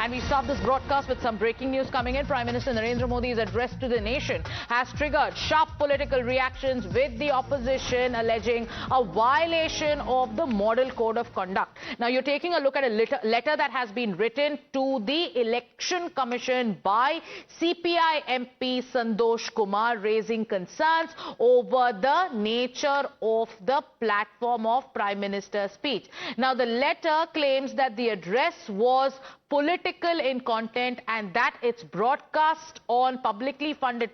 And we start this broadcast with some breaking news coming in. Prime Minister Narendra Modi's address to the nation has triggered sharp political reactions, with the opposition alleging a violation of the Model Code of Conduct. Now, you're taking a look at a letter that has been written to the Election Commission by CPI MP Santosh Kumar, raising concerns over the nature of the platform of Prime Minister's speech. Now, the letter claims that the address was political in content and that its broadcast on publicly funded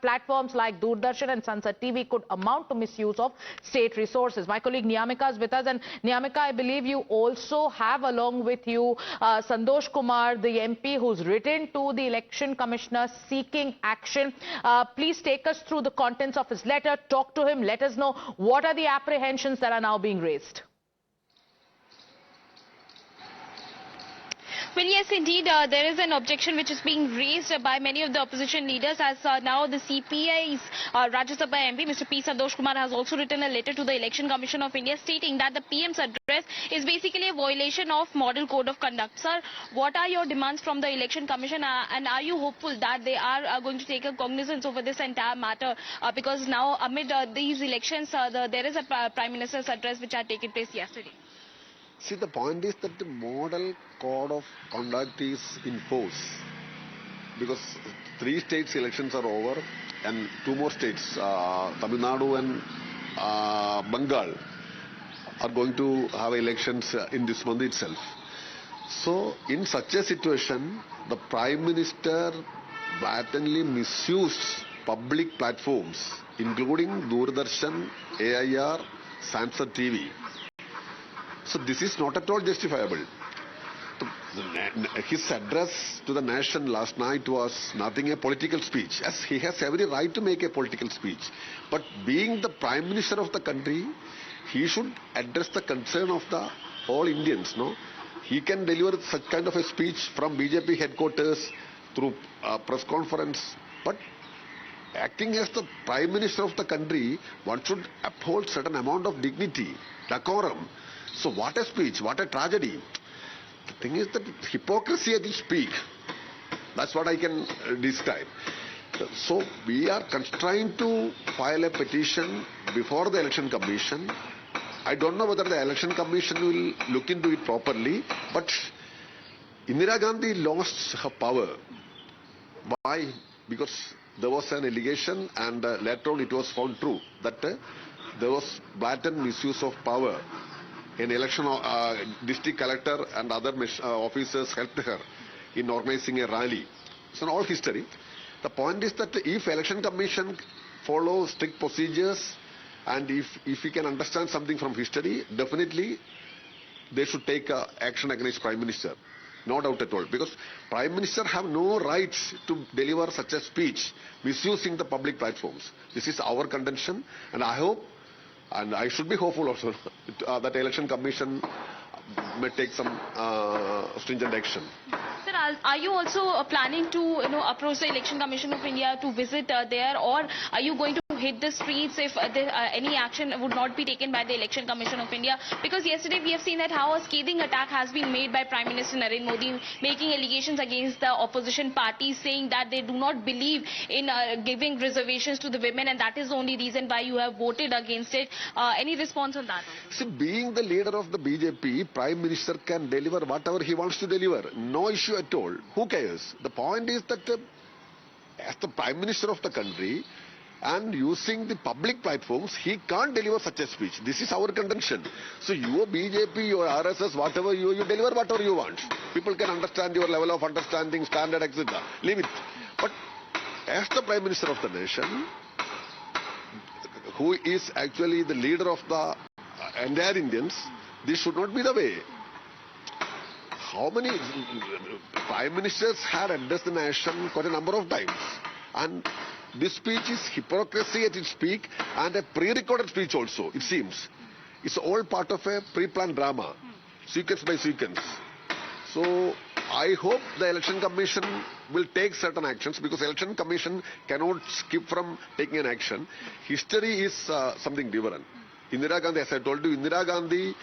platforms like Doordarshan and Sansad TV could amount to misuse of state resources. My colleague Niyamika is with us, and Niyamika, I believe you also have along with you Santosh Kumar, the MP, who's written to the Election Commissioner seeking action. Please take us through the contents of his letter, talk to him, let us know what are the apprehensions that are now being raised. Well, yes, indeed, there is an objection which is being raised by many of the opposition leaders, as now the CPI's Rajya Sabha MP, Mr. P. Santosh Kumar, has also written a letter to the Election Commission of India stating that the PM's address is basically a violation of Model Code of Conduct. Sir, what are your demands from the Election Commission, and are you hopeful that they are going to take a cognizance over this entire matter? Because now, amid these elections, there is a Prime Minister's address which had taken place yesterday. See, the point is that the Model Code of Conduct is in force because 3 states elections are over and 2 more states, Tamil Nadu and Bengal, are going to have elections in this month itself. So, in such a situation, the Prime Minister blatantly misused public platforms, including Doordarshan, AIR, Sansad TV. So this is not at all justifiable. His address to the nation last night was nothing a political speech, as he has every right to make a political speech. But being the Prime Minister of the country, he should address the concern of the all Indians. No, he can deliver such kind of a speech from BJP headquarters through press conference, but acting as the Prime Minister of the country, one should uphold certain amount of dignity, decorum. So what a speech, what a tragedy. The thing is that hypocrisy at its peak. That's what I can describe. So we are constrained to file a petition before the Election Commission. I don't know whether the Election Commission will look into it properly, but Indira Gandhi lost her power. Why? Because there was an allegation and later on it was found true that there was blatant misuse of power. An election district collector and other officers helped her in organizing a rally. It's an old history. The point is that if Election Commission follows strict procedures and if we can understand something from history, definitely they should take action against Prime Minister. No doubt at all. Because Prime Minister have no rights to deliver such a speech misusing the public platforms. This is our contention, and I hope, and I should be hopeful also, that Election Commission may take some stringent action. Sir, are you also planning to approach the Election Commission of India to visit there, or are you going to hit the streets if any action would not be taken by the Election Commission of India? Because yesterday we have seen that how a scathing attack has been made by Prime Minister Narendra Modi, making allegations against the opposition parties, saying that they do not believe in giving reservations to the women, and that is the only reason why you have voted against it. Any response on that? See, being the leader of the BJP, Prime Minister can deliver whatever he wants to deliver. No issue at all. Who cares? The point is that as the Prime Minister of the country, and using the public platforms, he can't deliver such a speech. This is our contention. So your BJP, your RSS, whatever you deliver whatever you want. People can understand your level of understanding, standard, etc. Leave it. But as the Prime Minister of the nation, who is actually the leader of the entire Indians, this should not be the way. How many Prime Ministers had addressed the nation quite a number of times? And this speech is hypocrisy at its peak, and a pre-recorded speech also, it seems. It's all part of a pre-planned drama, sequence by sequence. So I hope the Election Commission will take certain actions, because Election Commission cannot skip from taking an action. History is something different. Indira Gandhi, as I told you, Indira Gandhi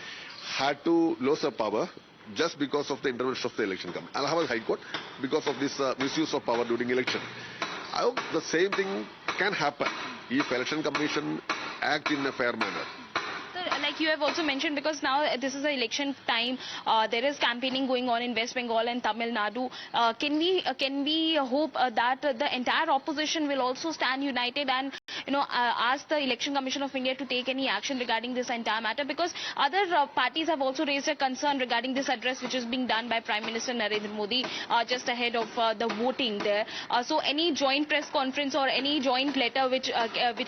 had to lose her power just because of the intervention of the election commission, Allahabad High Court, because of this misuse of power during election. I hope the same thing can happen if election commission act in a fair manner. Like you have also mentioned, because now this is the election time, there is campaigning going on in West Bengal and Tamil Nadu. Can we hope that the entire opposition will also stand united and ask the Election Commission of India to take any action regarding this entire matter? Because other parties have also raised a concern regarding this address which is being done by Prime Minister Narendra Modi just ahead of the voting there. So any joint press conference or any joint letter which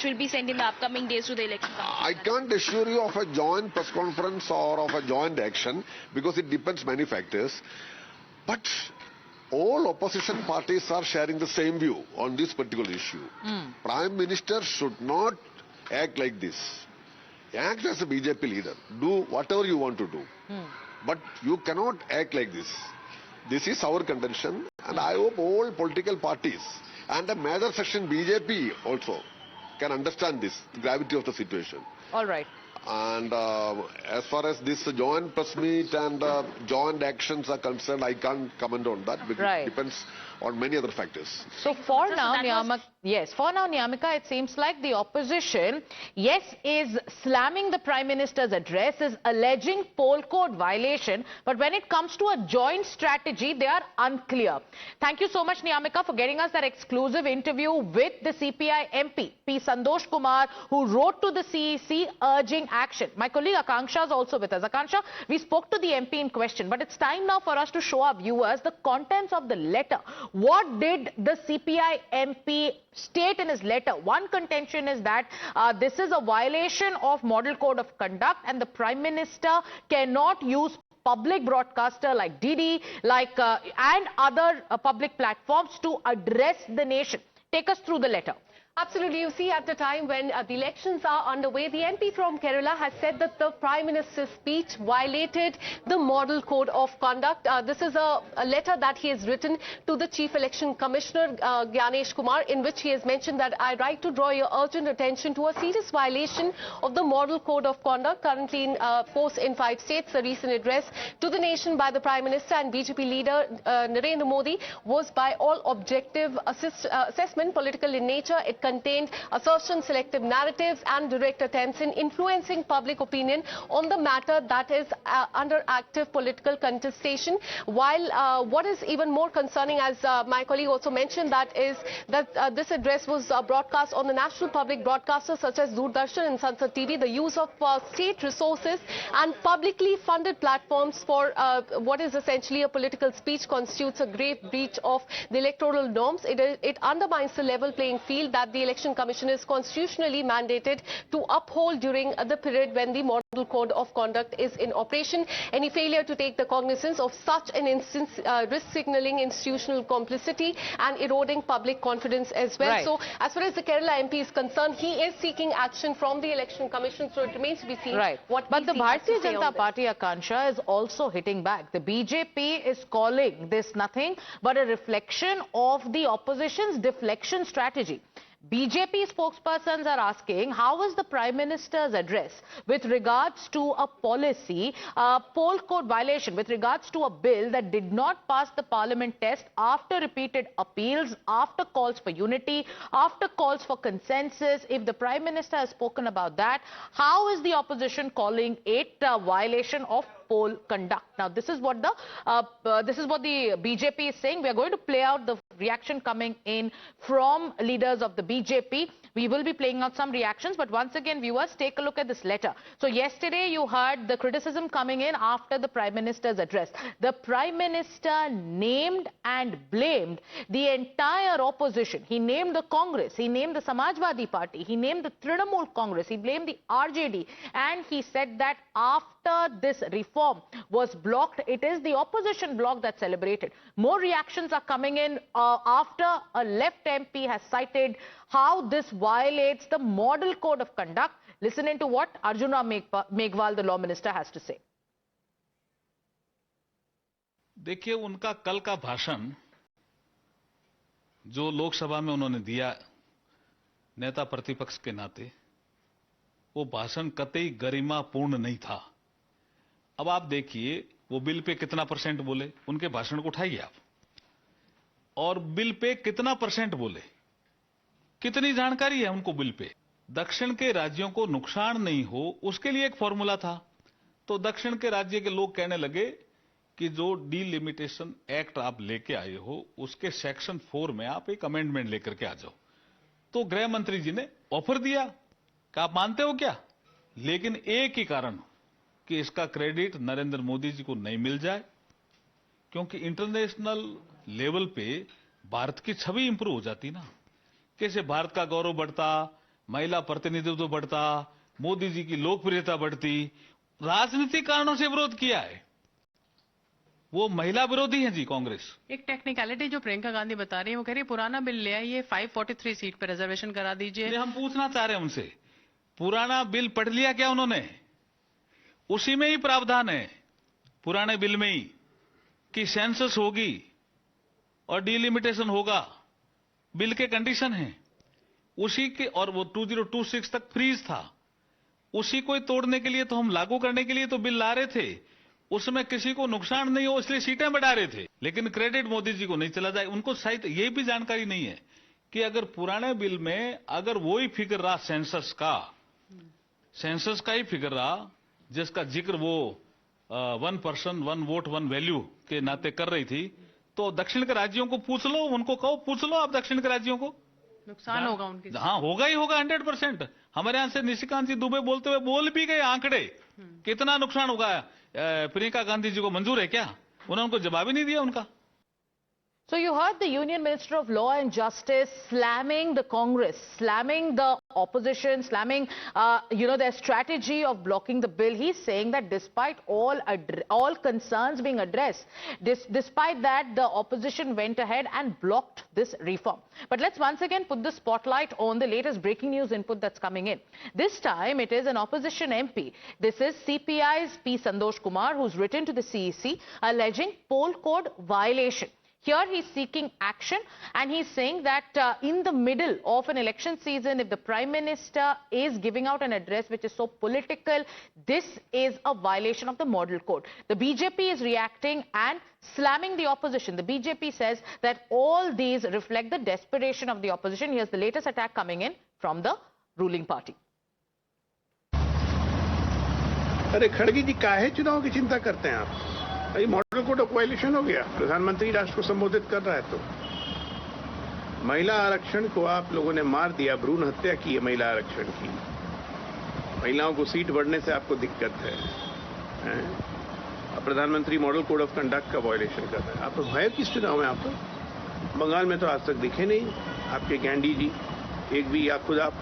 will be sent in the upcoming days to the Election Commission? I can't assure you of a joint press conference or of a joint action because it depends many factors. But all opposition parties are sharing the same view on this particular issue. Prime Minister should not act like this. Act as a BJP leader. Do whatever you want to do. But you cannot act like this. This is our contention, and I hope all political parties and a major section BJP also can understand this, the gravity of the situation. All right. And as far as this joint press meet and joint actions are concerned, I can't comment on that because it depends on many other factors. So for now, Niyamika, it seems like the opposition, yes, is slamming the Prime Minister's address, is alleging poll code violation, but when it comes to a joint strategy, they are unclear. Thank you so much, Niyamika, for getting us that exclusive interview with the CPI MP, P. Sandosh Kumar, who wrote to the CEC urging action. My colleague Akanksha is also with us. Akanksha, we spoke to the MP in question, but it's time now for us to show our viewers the contents of the letter. What did the CPI MP state in his letter? One contention is that this is a violation of Model Code of Conduct and the Prime Minister cannot use public broadcaster like DD and other public platforms to address the nation. Take us through the letter. Absolutely. You see, at the time when the elections are underway, the MP from Kerala has said that the Prime Minister's speech violated the Model Code of Conduct. This is a letter that he has written to the Chief Election Commissioner, Gyanesh Kumar, in which he has mentioned that I write to draw your urgent attention to a serious violation of the Model Code of Conduct currently in force in 5 states. The recent address to the nation by the Prime Minister and BJP leader Narendra Modi was by all objective assessment political in nature. It contained assertions, selective narratives and direct attempts in influencing public opinion on the matter that is under active political contestation. While what is even more concerning, as my colleague also mentioned, that is that this address was broadcast on the national public broadcasters such as Doordarshan and Sansad TV. The use of state resources and publicly funded platforms for what is essentially a political speech constitutes a grave breach of the electoral norms. It undermines the level playing field that the Election Commission is constitutionally mandated to uphold during the period when the Model Code of Conduct is in operation. Any failure to take the cognizance of such an instance risk signalling institutional complicity and eroding public confidence as well. Right. So as far as the Kerala MP is concerned, he is seeking action from the Election Commission, so it remains to be seen what But the BC has to Bharatiya say on Janata this. Party, Akanksha, is also hitting back. The BJP is calling this nothing but a reflection of the opposition's deflection strategy. BJP spokespersons are asking, how is the Prime Minister's address with regards to a policy, poll code violation, with regards to a bill that did not pass the parliament test after repeated appeals, after calls for unity, after calls for consensus? If the Prime Minister has spoken about that, how is the opposition calling it a violation of poll conduct? Now, this is what the BJP is saying. We are going to play out the reaction coming in from leaders of the BJP. We will be playing out some reactions, but once again, viewers, take a look at this letter. So yesterday you heard the criticism coming in after the Prime Minister's address. The Prime Minister named and blamed the entire opposition. He named the Congress, he named the Samajwadi Party, he named the Trinamool Congress, he blamed the RJD, and he said that after this reform was blocked, it is the opposition bloc that celebrated. More reactions are coming in after a left MP has cited how this violates the Model Code of Conduct. Listen into what Arjun Ram Meghwal, the Law Minister, has to say. देखिए, उनका कल का भाषण जो लोकसभा में उन्होंने दिया नेता प्रतिपक्ष के नाते, वो भाषण कतई गरिमापूर्ण नहीं था। अब आप देखिए, वो बिल पे कितना % बोले, उनके भाषण को उठाइए आप, और बिल पे कितना % बोले, कितनी जानकारी है उनको बिल पे। दक्षिण के राज्यों को नुकसान नहीं हो उसके लिए एक फॉर्मूला था। तो दक्षिण के राज्य के लोग कहने लगे कि जो डीलिमिटेशन एक्ट आप लेके आए हो उसके सेक्शन 4 में आप एक अमेंडमेंट लेकर के आ जाओ। तो गृह मंत्री जी ने ऑफर दिया कि आप मानते हो क्या, लेकिन एक ही कारण कि इसका क्रेडिट नरेंद्र मोदी जी को नहीं मिल जाए, क्योंकि इंटरनेशनल लेवल पे भारत की छवि इंप्रूव हो जाती ना, कैसे भारत का गौरव बढ़ता, महिला प्रतिनिधित्व बढ़ता, मोदी जी की लोकप्रियता बढ़ती। राजनीतिक कारणों से विरोध किया है, वो महिला विरोधी है जी कांग्रेस। एक टेक्निकलिटी जो प्रियंका गांधी बता रही है, वो कह रही है पुराना बिल ले आइए, 543 सीट पे रिजर्वेशन करा दीजिए। हम पूछना चाह रहे हैं उनसे, पुराना बिल पढ़ लिया क्या उन्होंने? उसी में ही प्रावधान है, पुराने बिल में ही, कि सेंसस होगी और डिलिमिटेशन होगा, बिल के कंडीशन है उसी के। और वो 2026 तक फ्रीज था, उसी को तोड़ने के लिए तो हम लागू करने के लिए तो बिल ला रहे थे, उसमें किसी को नुकसान नहीं हो इसलिए सीटें बढ़ा रहे थे, लेकिन क्रेडिट मोदी जी को नहीं चला जाए। उनको शायद ये भी जानकारी नहीं है कि अगर पुराने बिल में अगर वही फिगर रहा सेंसस का ही फिगर रहा, जिसका जिक्र वो 1 पर्सन 1 वोट 1 वैल्यू के नाते कर रही थी, तो दक्षिण के राज्यों को पूछ लो, उनको कहो, पूछ लो आप दक्षिण के राज्यों को, नुकसान होगा उनके। हाँ होगा ही होगा 100%। हमारे यहां से निशिकांत जी दुबे बोलते हुए बोल भी गए आंकड़े, कितना नुकसान होगा। प्रियंका गांधी जी को मंजूर है क्या? उन्होंने उनको जवाब ही नहीं दिया उनका। So you heard the Union Minister of Law and Justice slamming the Congress, slamming the opposition, slamming, their strategy of blocking the bill. He's saying that despite all concerns being addressed, despite that, the opposition went ahead and blocked this reform. But let's once again put the spotlight on the latest breaking news input that's coming in. This time it is an opposition MP. This is CPI's P. Sandosh Kumar, who's written to the CEC alleging poll code violation. Here he's seeking action, and he's saying that in the middle of an election season, if the Prime Minister is giving out an address which is so political, this is a violation of the model code. The BJP is reacting and slamming the opposition. The BJP says that all these reflect the desperation of the opposition. Here's the latest attack coming in from the ruling party. अरे खड़गे जी, काहे चुनाव की चिंता करते हैं आप? भाई मॉडल कोड ऑफ वायलेशन हो गया, प्रधानमंत्री राष्ट्र को संबोधित कर रहा है तो। महिला आरक्षण को आप लोगों ने मार दिया, भ्रूण हत्या की है महिला आरक्षण की। महिलाओं को सीट बढ़ने से आपको दिक्कत है, अब प्रधानमंत्री मॉडल कोड ऑफ कंडक्ट का वायलेशन कर रहे हैं। आप है किस चुनाव में? आप तो बंगाल में तो आज तक दिखे नहीं आपके कैंडी जी, एक भी, या खुद आप।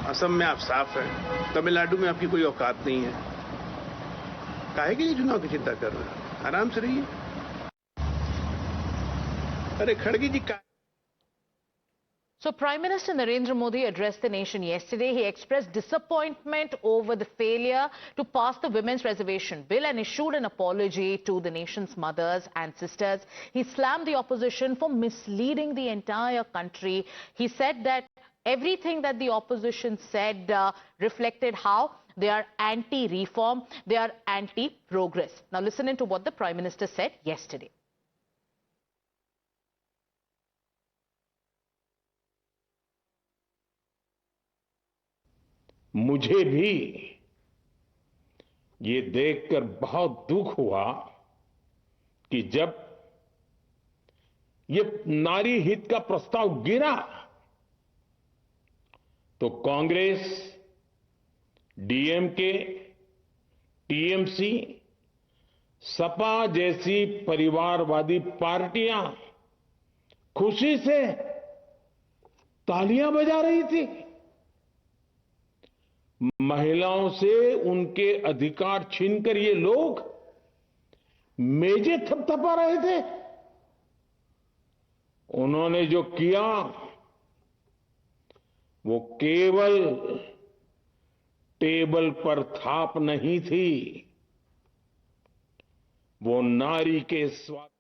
असम में आप साफ हैं, तमिलनाडु में आपकी कोई औकात नहीं है। काहे के लिए चुनाव की चिंता कर रहे हैं? आराम से रहिए। अरे खड़गे जी का। So Prime Minister Narendra Modi addressed the nation yesterday. He expressed disappointment over the failure to pass the Women's Reservation Bill and issued an apology to the nation's mothers and sisters. He slammed the opposition for misleading the entire country. He said that everything that the opposition said reflected how they are anti-reform, they are anti-progress. Now listen into what the Prime Minister said yesterday. मुझे भी ये देखकर बहुत दुख हुआ कि जब ये नारी हित का प्रस्ताव गिरा तो कांग्रेस, डीएमके, टीएमसी, सपा जैसी परिवारवादी पार्टियां खुशी से तालियां बजा रही थी। महिलाओं से उनके अधिकार छीनकर ये लोग मेजें थपथपा रहे थे। उन्होंने जो किया वो केवल टेबल पर थाप नहीं थी, वो नारी के स्वास्थ्य